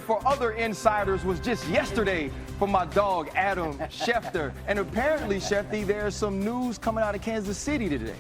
premiere for other insiders was just yesterday for my dog, Adam Schefter. And apparently, Shefty, there's some news coming out of Kansas City today.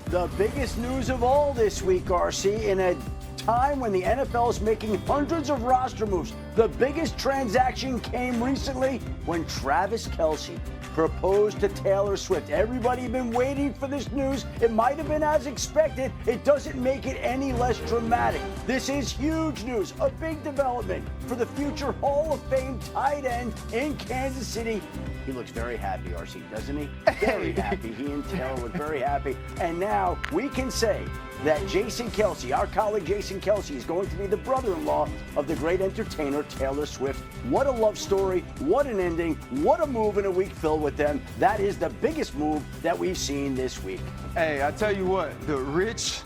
The biggest news of all this week, RC, in a time when the NFL is making hundreds of roster moves. The biggest transaction came recently when Travis Kelce proposed to Taylor Swift. Everybody been waiting for this news. It might have been as expected. It doesn't make it any less dramatic. This is huge news, a big development for the future Hall of Fame tight end in Kansas City. He looks very happy, RC, doesn't he? Very happy. He and Taylor look very happy. And now we can say that Jason Kelce, our colleague Jason Kelce, is going to be the brother-in-law of the great entertainer Taylor Swift. What a love story. What an ending. What a move in a week filled with them. That is the biggest move that we've seen this week. Hey, I tell you what, the rich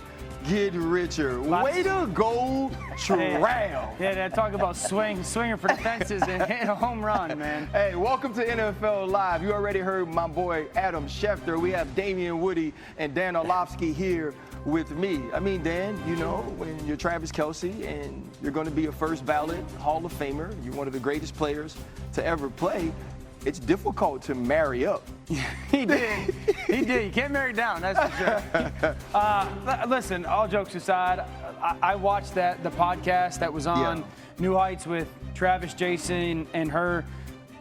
get richer. Way to go, Trail. Yeah, talk about swinging for the fences and hitting a home run, man. Hey, welcome to NFL Live. You already heard my boy Adam Schefter. We have Damian Woody and Dan Orlovsky here with me. I mean, Dan, you know, when you're Travis Kelce and you're going to be a first ballot Hall of Famer, you're one of the greatest players to ever play, it's difficult to marry up. He did. You can't marry down, that's for sure. Listen, all jokes aside, I watched the podcast that was on New Heights with Travis, Jason, and her.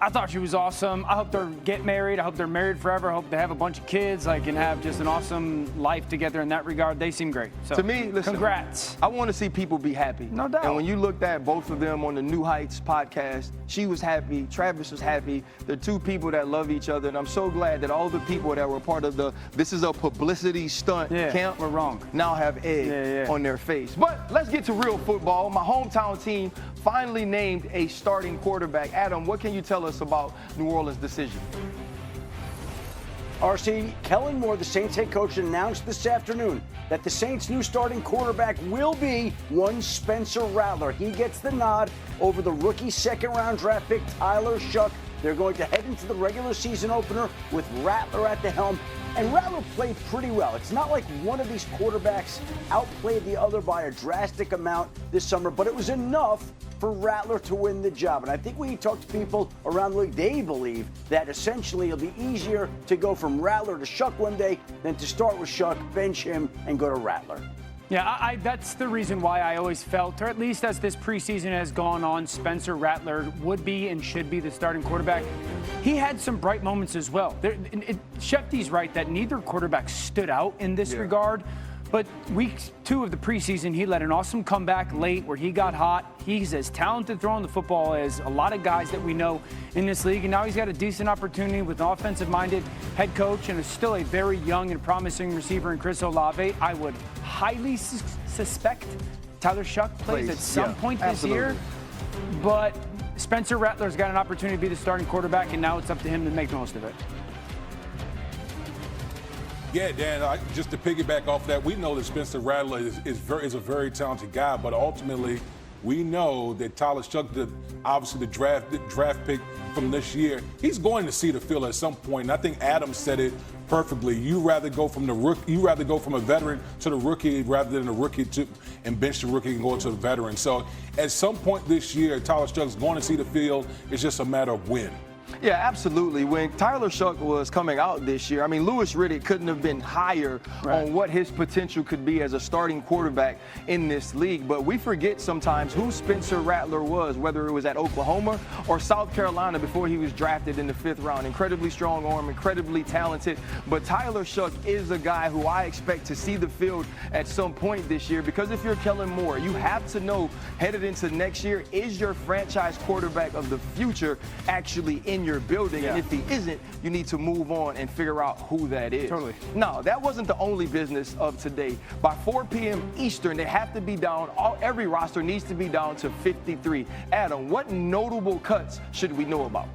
I thought she was awesome. I hope they get married. I hope they're married forever. I hope they have a bunch of kids, and have just an awesome life together in that regard. They seem great. So, to me, listen, congrats. I want to see people be happy. No doubt. And when you looked at both of them on the New Heights podcast, she was happy, Travis was happy. They're two people that love each other, and I'm so glad that all the people that were part of this is a publicity stunt camp, we're wrong, now have egg on their face. But let's get to real football. My hometown team finally named a starting quarterback. Adam, what can you tell us about New Orleans' decision? RC, Kellen Moore, the Saints head coach, announced this afternoon that the Saints' new starting quarterback will be one Spencer Rattler. He gets the nod over the rookie second-round draft pick Tyler Shuck. They're going to head into the regular season opener with Rattler at the helm. And Rattler played pretty well. It's not like one of these quarterbacks outplayed the other by a drastic amount this summer, but it was enough for Rattler to win the job. And I think when you talk to people around the league, they believe that essentially it'll be easier to go from Rattler to Shuck one day than to start with Shuck, bench him, and go to Rattler. Yeah, that's the reason why I always felt, or at least as this preseason has gone on, Spencer Rattler would be and should be the starting quarterback. He had some bright moments as well. Shefty's right that neither quarterback stood out in this regard. But week 2 of the preseason, he led an awesome comeback late where he got hot. He's as talented throwing the football as a lot of guys that we know in this league. And now he's got a decent opportunity with an offensive-minded head coach and is still a very young and promising receiver in Chris Olave. I would highly suspect Tyler Shuck plays at some point this year. But Spencer Rattler's got an opportunity to be the starting quarterback, and now it's up to him to make the most of it. Yeah, Dan, just to piggyback off that, we know that Spencer Rattler is a very talented guy, but ultimately we know that Tyler Shuck, obviously the draft pick from this year, he's going to see the field at some point. And I think Adam said it perfectly. You rather go from a veteran to the rookie rather than a rookie and bench the rookie and go to the veteran. So at some point this year, Tyler Shuck's going to see the field. It's just a matter of when. Yeah, absolutely. When Tyler Shuck was coming out this year, I mean, Louis Riddick couldn't have been higher on what his potential could be as a starting quarterback in this league. But we forget sometimes who Spencer Rattler was, whether it was at Oklahoma or South Carolina before he was drafted in the 5th round. Incredibly strong arm, incredibly talented. But Tyler Shuck is a guy who I expect to see the field at some point this year, because if you're Kellen Moore, you have to know headed into next year, is your franchise quarterback of the future actually in your building? And if he isn't, you need to move on and figure out who that is. Totally. No, that wasn't the only business of today. By 4 p.m. Eastern, they have to be down. Every roster needs to be down to 53. Adam, what notable cuts should we know about?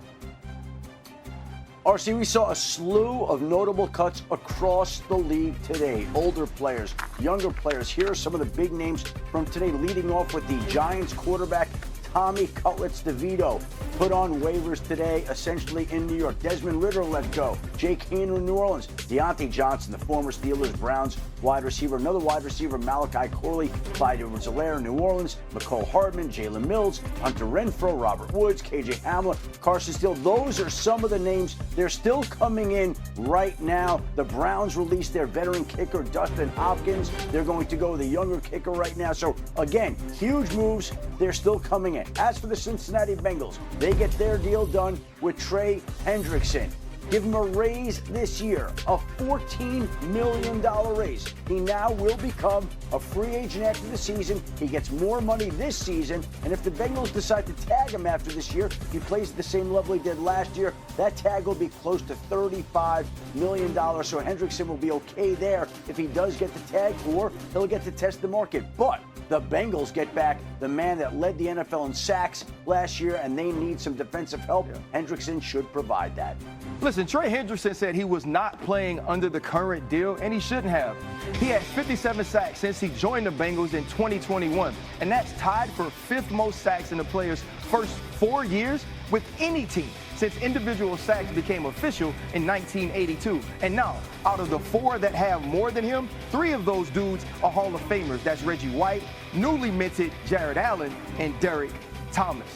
RC, we saw a slew of notable cuts across the league today. Older players, younger players. Here are some of the big names from today, leading off with the Giants quarterback Tommy Cutlets DeVito put on waivers today, essentially in New York. Desmond Ridder let go. Jake Haener in New Orleans. Deontay Johnson, the former Steelers, Browns wide receiver. Another wide receiver, Malachi Corley, Clyde Edwards-Helaire in New Orleans. McCole Hardman, Jalen Mills, Hunter Renfrow, Robert Woods, KJ Hamler, Carson Steele. Those are some of the names. They're still coming in right now. The Browns released their veteran kicker, Dustin Hopkins. They're going to go with a younger kicker right now. So, again, huge moves. They're still coming in. As for the Cincinnati Bengals, they get their deal done with Trey Hendrickson. Give him a raise this year, a $14 million raise. He now will become a free agent after the season. He gets more money this season, and if the Bengals decide to tag him after this year, he plays at the same level he did last year. That tag will be close to $35 million, so Hendrickson will be okay there if he does get the tag, or he'll get to test the market. But the Bengals get back the man that led the NFL in sacks last year, and they need some defensive help. Hendrickson should provide that. Listen, Trey Hendrickson said he was not playing under the current deal, and he shouldn't have. He had 57 sacks since he joined the Bengals in 2021, and that's tied for fifth most sacks in the player's first 4 years with any team since individual sacks became official in 1982. And now, out of the 4 that have more than him, 3 of those dudes are Hall of Famers. That's Reggie White, newly minted Jared Allen, and Derek Thomas.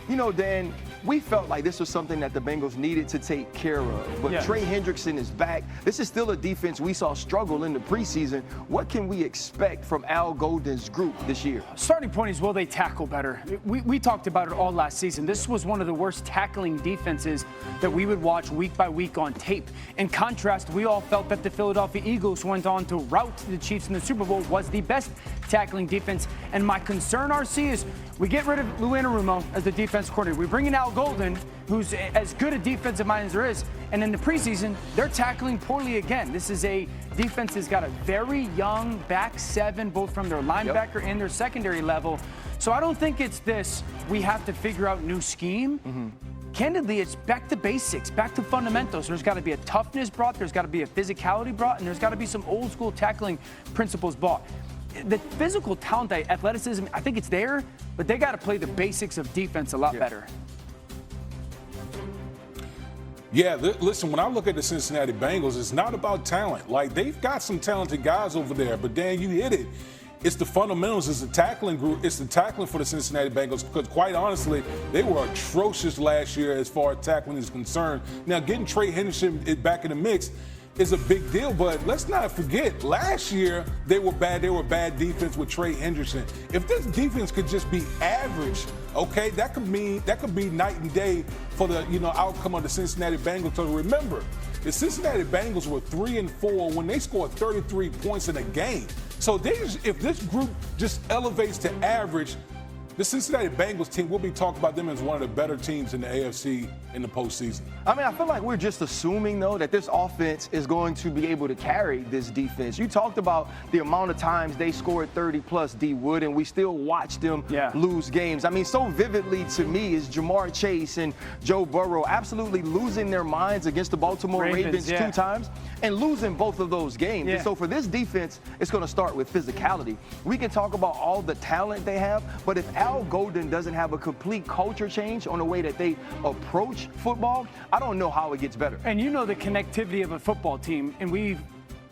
You know, Dan, we felt like this was something that the Bengals needed to take care of. But Trey Hendrickson is back. This is still a defense we saw struggle in the preseason. What can we expect from Al Golden's group this year? Starting point is, will they tackle better? We talked about it all last season. This was one of the worst tackling defenses that we would watch week by week on tape. In contrast, we all felt that the Philadelphia Eagles went on to rout the Chiefs in the Super Bowl, was the best tackling defense. And my concern, RC, is we get rid of Lou Anarumo as the defense coordinator. We bring in Al Golden, who's as good a defensive mind as there is, and in the preseason, they're tackling poorly again. This is a defense that's got a very young back seven, both from their linebacker and their secondary level. So I don't think it's this, we have to figure out new scheme. Candidly, it's back to basics, back to fundamentals. There's got to be a toughness brought, there's got to be a physicality brought, and there's got to be some old school tackling principles brought. The physical talent, athleticism, I think it's there, but they got to play the basics of defense a lot better. Yeah, listen, when I look at the Cincinnati Bengals, it's not about talent. Like, they've got some talented guys over there, but Dan, you hit it. It's the fundamentals, it's the tackling group, it's the tackling for the Cincinnati Bengals, because quite honestly, they were atrocious last year as far as tackling is concerned. Now, getting Trey Hendrickson back in the mix is a big deal, but let's not forget, last year they were bad. They were bad defense with Trey Hendrickson. If this defense could just be average, okay, that could be night and day for the outcome of the Cincinnati Bengals. So remember, the Cincinnati Bengals were 3-4 when they scored 33 points in a game. So if this group just elevates to average, the Cincinnati Bengals team, we'll be talking about them as one of the better teams in the AFC in the postseason. I mean, I feel like we're just assuming, though, that this offense is going to be able to carry this defense. You talked about the amount of times they scored 30-plus, D. Wood, and we still watch them lose games. I mean, so vividly to me is Jamar Chase and Joe Burrow absolutely losing their minds against the Baltimore Ravens 2 times and losing both of those games. And so for this defense, it's going to start with physicality. We can talk about all the talent they have, but if Al Golden doesn't have a complete culture change on the way that they approach football, I don't know how it gets better. And you know the connectivity of a football team, and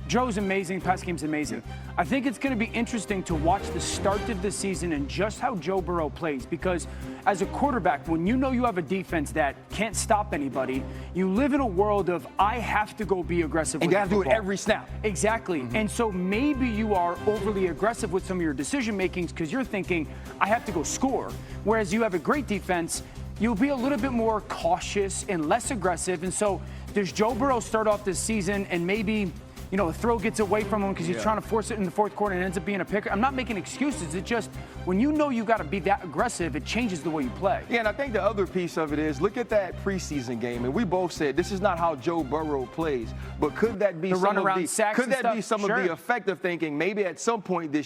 Joe's amazing, pass game's amazing. I think it's going to be interesting to watch the start of the season and just how Joe Burrow plays, because as a quarterback, when you know you have a defense that can't stop anybody, you live in a world of, I have to go be aggressive and with you got to do it every snap. Exactly. And so maybe you are overly aggressive with some of your decision makings because you're thinking, I have to go score. Whereas you have a great defense, you'll be a little bit more cautious and less aggressive. And so does Joe Burrow start off this season and maybe, a throw gets away from him because he's trying to force it in the fourth quarter and ends up being a picker? I'm not making excuses. It's just when you know you got to be that aggressive, it changes the way you play. Yeah, and I think the other piece of it is, look at that preseason game, and we both said this is not how Joe Burrow plays. But could that be some of the effective thinking? Maybe at some point this